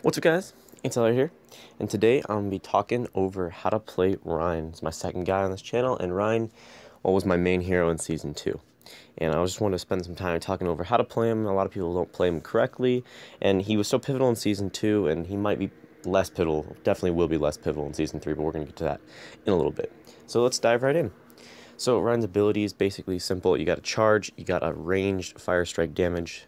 What's up, guys? It's Tyler here, and today I'm going to be talking over how to play Ryan. He's my second guy on this channel, and Ryan was my main hero in Season 2. And I just wanted to spend some time talking over how to play him. A lot of people don't play him correctly, and he was so pivotal in Season 2, and he might be less pivotal, definitely will be less pivotal in Season 3, but we're going to get to that in a little bit. So let's dive right in. So Ryan's ability is basically simple. You got a charge, you got a ranged fire strike damage,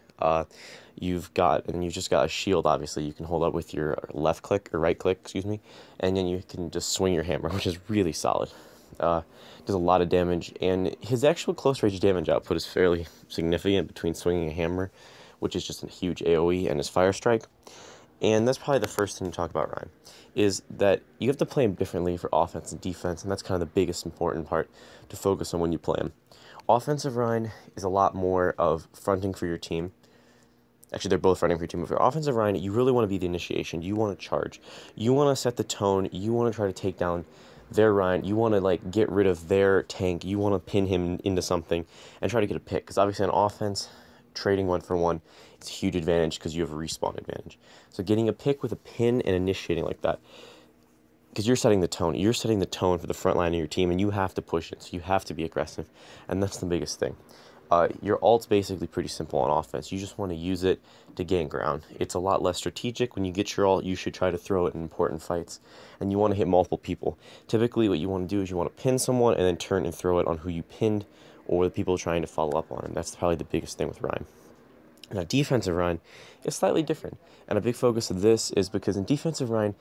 you've just got a shield. Obviously you can hold up with your left click or right click, excuse me, and then you can just swing your hammer, which is really solid. Does a lot of damage, and his actual close range damage output is fairly significant between swinging a hammer, which is just a huge AoE, and his fire strike. And that's probably the first thing to talk about Ryan, is that you have to play him differently for offense and defense, and that's kind of the biggest important part to focus on when you play him. Offensive Ryan is a lot more of fronting for your team. Actually, they're both fronting for your team. But for offensive Ryan, you really want to be the initiation. You want to charge. You want to set the tone. You want to try to take down their Ryan. You want to like get rid of their tank. You want to pin him into something and try to get a pick. Because obviously on offense, trading 1-for-1 is a huge advantage because you have a respawn advantage. So getting a pick with a pin and initiating like that, because you're setting the tone. You're setting the tone for the front line of your team, and you have to push it. So you have to be aggressive, and that's the biggest thing. Your ult's basically pretty simple on offense. You just want to use it to gain ground. It's a lot less strategic. When you get your ult, you should try to throw it in important fights, and you want to hit multiple people. Typically, what you want to do is you want to pin someone and then turn and throw it on who you pinned or the people trying to follow up on him. That's probably the biggest thing with Ryan. Now, defensive Ryan is slightly different, and a big focus of this is because in defensive Ryan,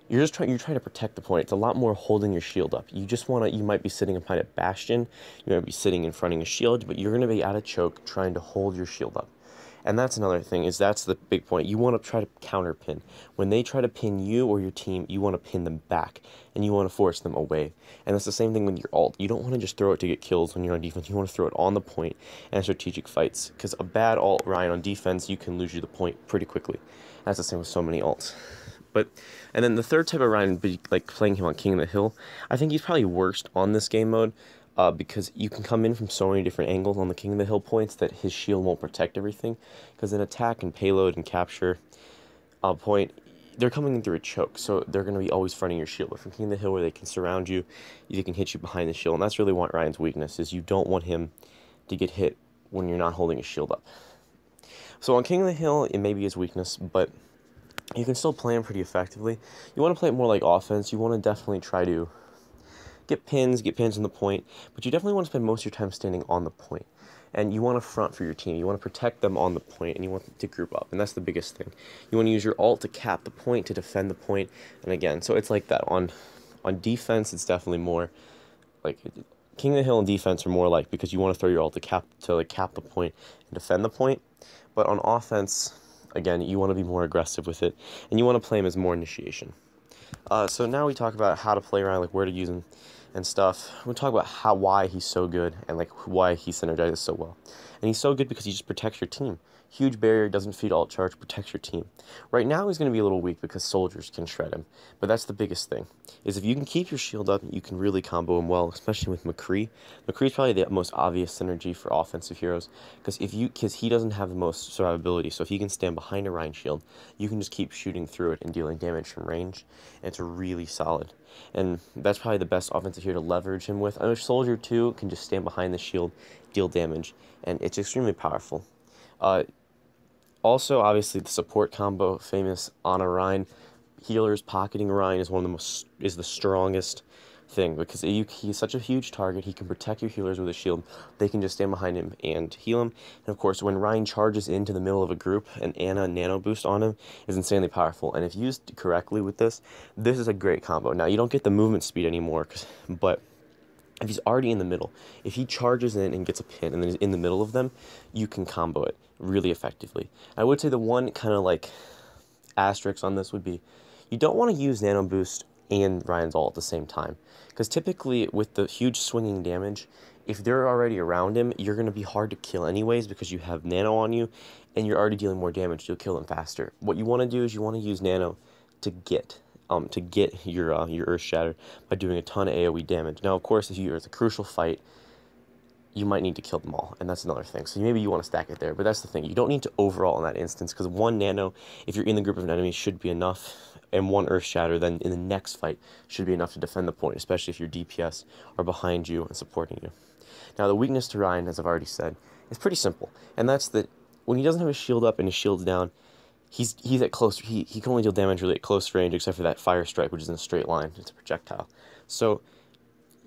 you're trying to protect the point. It's a lot more holding your shield up. You might be sitting behind a bastion, you might be sitting in front of a shield, but you're going to be at a choke trying to hold your shield up. And that's another thing, that's the big point. You want to try to counter pin. When they try to pin you or your team, you want to pin them back, and you want to force them away. And that's the same thing with your ult. You don't want to just throw it to get kills when you're on defense. You want to throw it on the point and strategic fights, because a bad ult Ryan on defense, you can lose you the point pretty quickly. That's the same with so many ults. And then the third type of Ryan would be like playing him on King of the Hill. I think he's probably worst on this game mode because you can come in from so many different angles on the King of the Hill points that his shield won't protect everything. Because in attack and payload and capture point, they're coming in through a choke, so they're going to be always fronting your shield. But from King of the Hill, where they can surround you, they can hit you behind the shield, and that's really what Ryan's weakness is. You don't want him to get hit when you're not holding his shield up. So on King of the Hill, it may be his weakness, but you can still play him pretty effectively. You want to play it more like offense. You want to definitely try to get pins on the point, but you definitely want to spend most of your time standing on the point. And you want to front for your team. You want to protect them on the point, and you want them to group up, and that's the biggest thing. You want to use your ult to cap the point, to defend the point, and again, so it's like that. On defense, it's definitely more like King of the Hill and defense are more like, because you want to throw your ult to cap the point and defend the point. But on offense, again, you want to be more aggressive with it, and you want to play him as more initiation. So now we talk about how to play around, like where to use him and stuff. We'll talk about why he's so good and like why he synergizes so well. And he's so good because he just protects your team. Huge barrier, doesn't feed alt charge, protects your team. Right now he's going to be a little weak because soldiers can shred him, but that's the biggest thing, is if you can keep your shield up, you can really combo him well, especially with McCree. McCree's probably the most obvious synergy for offensive heroes, because he doesn't have the most survivability, so if he can stand behind a Ryan shield, you can just keep shooting through it and dealing damage from range, and it's really solid. And that's probably the best offensive hero to leverage him with. A soldier too can just stand behind the shield, deal damage, and it's extremely powerful. Also, obviously, the support combo, famous Ana Ryan, healers pocketing Ryan is the strongest thing, because he's such a huge target. He can protect your healers with a shield. They can just stand behind him and heal him. And of course, when Ryan charges into the middle of a group, an Ana nano boost on him is insanely powerful. And if used correctly with this is a great combo. Now, you don't get the movement speed anymore, but if he's already in the middle, if he charges in and gets a pin and then is in the middle of them, you can combo it really effectively. I would say the one kind of like asterisk on this would be, you don't want to use Nano Boost and Ryan's ult at the same time, because typically with the huge swinging damage, if they're already around him, you're going to be hard to kill anyways because you have Nano on you and you're already dealing more damage. You'll kill them faster. What you want to do is you want to use Nano to get your Earth Shatter by doing a ton of AoE damage. Now, of course, if it's a crucial fight, you might need to kill them all, and that's another thing. So maybe you want to stack it there, but that's the thing. You don't need to overall in that instance, because 1 nano, if you're in the group of an enemy, should be enough, and 1 earth shatter then in the next fight should be enough to defend the point, especially if your DPS are behind you and supporting you. Now, the weakness to Rein, as I've already said, is pretty simple, and that's that when he doesn't have his shield up and his shield's down, he's at close. He can only deal damage really at close range, except for that fire strike, which is in a straight line. It's a projectile. So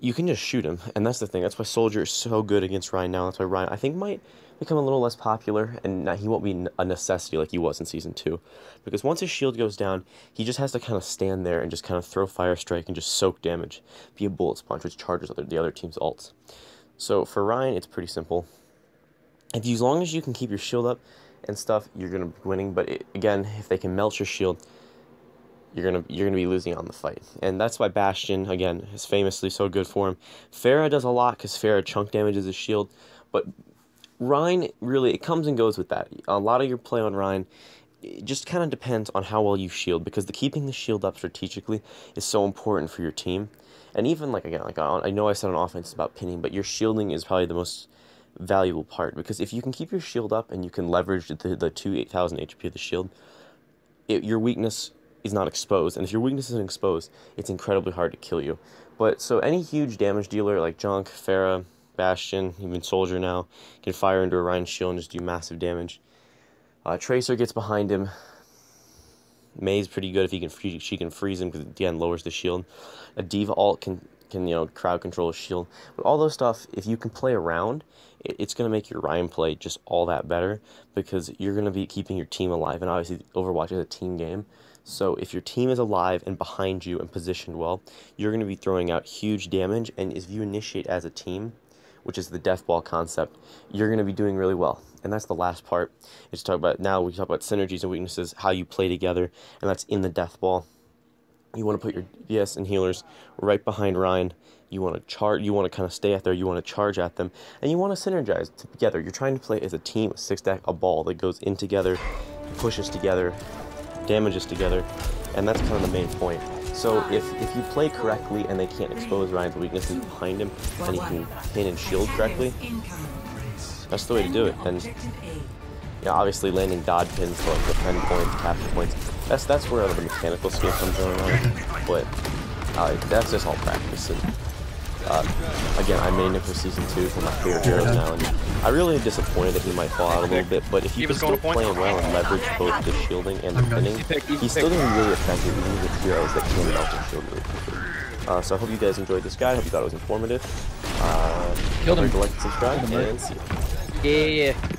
you can just shoot him, and that's the thing. That's why Soldier is so good against Rein now. That's why Rein, I think, might become a little less popular, and he won't be a necessity like he was in Season 2. Because once his shield goes down, he just has to kind of stand there and just kind of throw Fire Strike and just soak damage. Be a Bullet Sponge, which charges the other team's ults. So for Rein, it's pretty simple. As long as you can keep your shield up and stuff, you're going to be winning. But again, if they can melt your shield, you're gonna be losing on the fight. And that's why Bastion, again, is famously so good for him. Pharah does a lot because Pharah chunk damages his shield, but Rein, really, it comes and goes with that. A lot of your play on Rein, it just kind of depends on how well you shield, because keeping the shield up strategically is so important for your team. And even, again, I know I said on offense it's about pinning, but your shielding is probably the most valuable part, because if you can keep your shield up and you can leverage the 8,000 HP of the shield, your weakness is not exposed, and if your weakness isn't exposed, it's incredibly hard to kill you. But so any huge damage dealer like Junk, Pharah, Bastion, even Soldier now can fire into a Rein's shield and just do massive damage. Tracer gets behind him. Mei's pretty good if she can freeze him, because again lowers the shield. A Diva ult can crowd control his shield. But all those stuff, if you can play around, it's going to make your Rein play just all that better, because you're going to be keeping your team alive, and obviously Overwatch is a team game. So if your team is alive and behind you and positioned well, you're going to be throwing out huge damage, and if you initiate as a team, which is the death ball concept, you're going to be doing really well. And that's the last part. We talk about synergies and weaknesses, how you play together, and that's in the death ball. You want to put your DPS and healers right behind Rein. You want to kind of stay out there. You want to charge at them, and you want to synergize together. You're trying to play as a team, a 6-stack, a ball that goes in together, pushes together, damages together, and that's kind of the main point. So if you play correctly and they can't expose Rein's weaknesses behind him, and he can pin and shield correctly, that's the way to do it. And obviously landing dodge pins to defend points, capture points, that's where the mechanical skill comes in. But that's just all practice. And again, I made him for Season 2 for my favorite heroes now, and I'm really disappointed that he might fall out a little bit, but if you can still play him well and leverage both the shielding and the pinning, he's still going to be really effective even with heroes that can melt and shield really quickly. So I hope you guys enjoyed this guide. I hope you thought it was informative. Don't forget to like and subscribe, and see you. Yeah.